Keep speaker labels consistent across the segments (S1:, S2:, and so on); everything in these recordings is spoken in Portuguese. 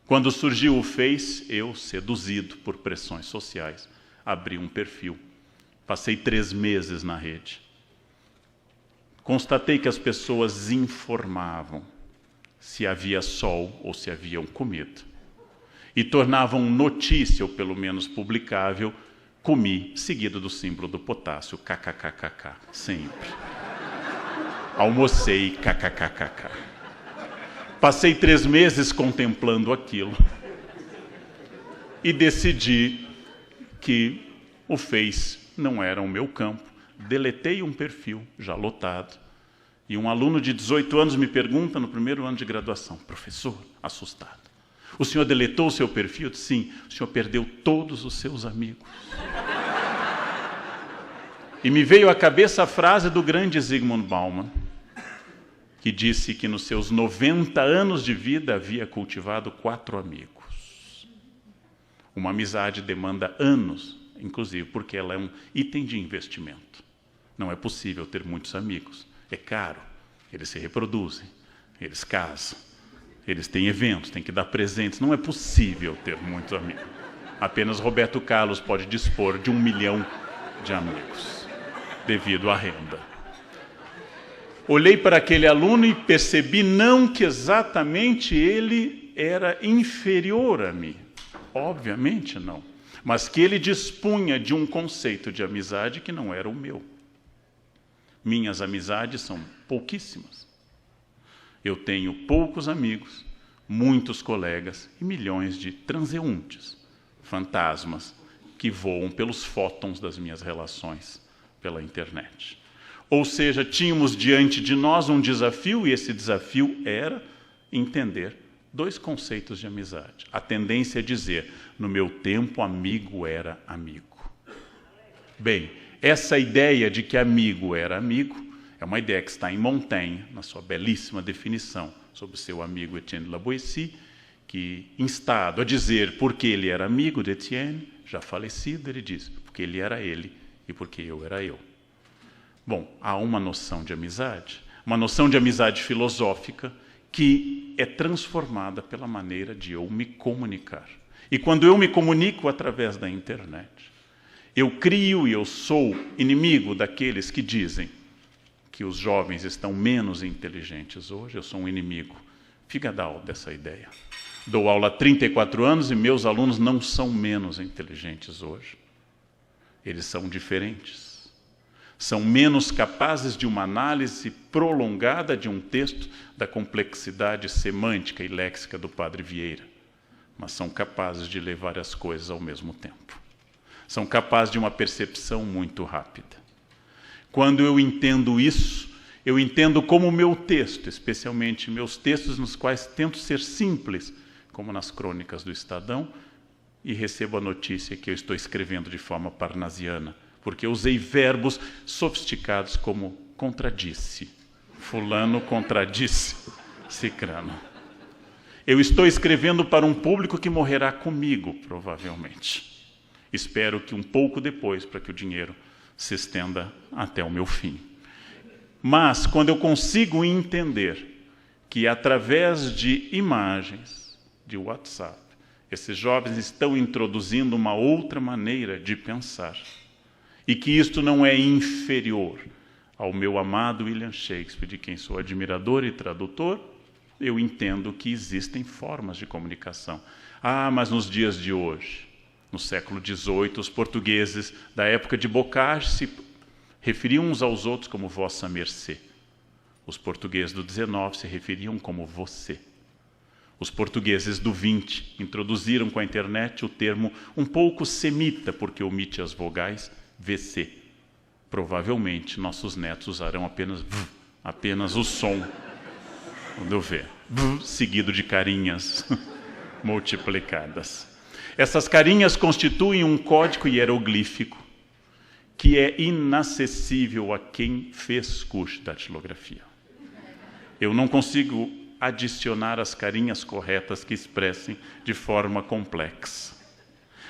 S1: Quando surgiu o Face, eu, seduzido por pressões sociais, abri um perfil. Passei 3 meses na rede. Constatei que as pessoas informavam se havia sol ou se haviam comida. E tornavam notícia, ou pelo menos publicável, comi, seguido do símbolo do potássio, kkkk, sempre. Almocei, kkkk. Passei 3 meses contemplando aquilo e decidi que o Face não era o meu campo. Deletei um perfil já lotado. E um aluno de 18 anos me pergunta no primeiro ano de graduação: professor, assustado, o senhor deletou o seu perfil? Eu disse: sim, o senhor perdeu todos os seus amigos. E me veio à cabeça a frase do grande Zygmunt Bauman, que disse que nos seus 90 anos de vida havia cultivado 4 amigos. Uma amizade demanda anos, inclusive porque ela é um item de investimento. Não é possível ter muitos amigos. É caro. Eles se reproduzem, eles casam, eles têm eventos, têm que dar presentes. Não é possível ter muitos amigos. Apenas Roberto Carlos pode dispor de 1 milhão de amigos, devido à renda. Olhei para aquele aluno e percebi não que exatamente ele era inferior a mim. Obviamente não. Mas que ele dispunha de um conceito de amizade que não era o meu. Minhas amizades são pouquíssimas. Eu tenho poucos amigos, muitos colegas e milhões de transeuntes, fantasmas, que voam pelos fótons das minhas relações pela internet. Ou seja, tínhamos diante de nós um desafio, e esse desafio era entender 2 conceitos de amizade. A tendência é dizer: no meu tempo, amigo era amigo. Bem, essa ideia de que amigo era amigo é uma ideia que está em Montaigne, na sua belíssima definição sobre o seu amigo Etienne de La Boétie, que, instado a dizer porque ele era amigo de Etienne, já falecido, ele diz: porque ele era ele e porque eu era eu. Bom, há uma noção de amizade filosófica que é transformada pela maneira de eu me comunicar. E quando eu me comunico através da internet, eu crio e eu sou inimigo daqueles que dizem que os jovens estão menos inteligentes hoje. Eu sou um inimigo figadal dessa ideia. Dou aula há 34 anos e meus alunos não são menos inteligentes hoje. Eles são diferentes. São menos capazes de uma análise prolongada de um texto da complexidade semântica e léxica do Padre Vieira, mas são capazes de ler várias coisas ao mesmo tempo. São capazes de uma percepção muito rápida. Quando eu entendo isso, eu entendo como o meu texto, especialmente meus textos nos quais tento ser simples, como nas crônicas do Estadão, e recebo a notícia que eu estou escrevendo de forma parnasiana, porque eu usei verbos sofisticados como contradisse. Fulano contradisse cicrano. Eu estou escrevendo para um público que morrerá comigo, provavelmente. Espero que um pouco depois, para que o dinheiro se estenda até o meu fim. Mas, quando eu consigo entender que, através de imagens, de WhatsApp, esses jovens estão introduzindo uma outra maneira de pensar, e que isto não é inferior ao meu amado William Shakespeare, de quem sou admirador e tradutor, eu entendo que existem formas de comunicação. Ah, mas nos dias de hoje, no século XVIII, os portugueses da época de Bocage se referiam uns aos outros como vossa mercê. Os portugueses do XIX se referiam como você. Os portugueses do XX introduziram com a internet o termo um pouco semita, porque omite as vogais, VC. Provavelmente nossos netos usarão apenas o som do V, seguido de carinhas multiplicadas. Essas carinhas constituem um código hieroglífico que é inacessível a quem fez curso de datilografia. Eu não consigo adicionar as carinhas corretas que expressem de forma complexa.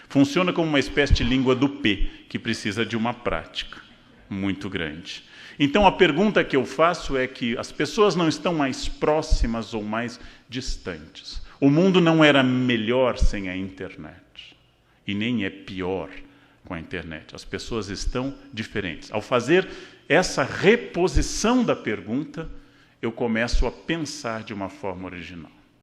S1: Funciona como uma espécie de língua do P, que precisa de uma prática muito grande. Então, a pergunta que eu faço é que as pessoas não estão mais próximas ou mais distantes. O mundo não era melhor sem a internet. E nem é pior com a internet. As pessoas estão diferentes. Ao fazer essa reposição da pergunta, eu começo a pensar de uma forma original.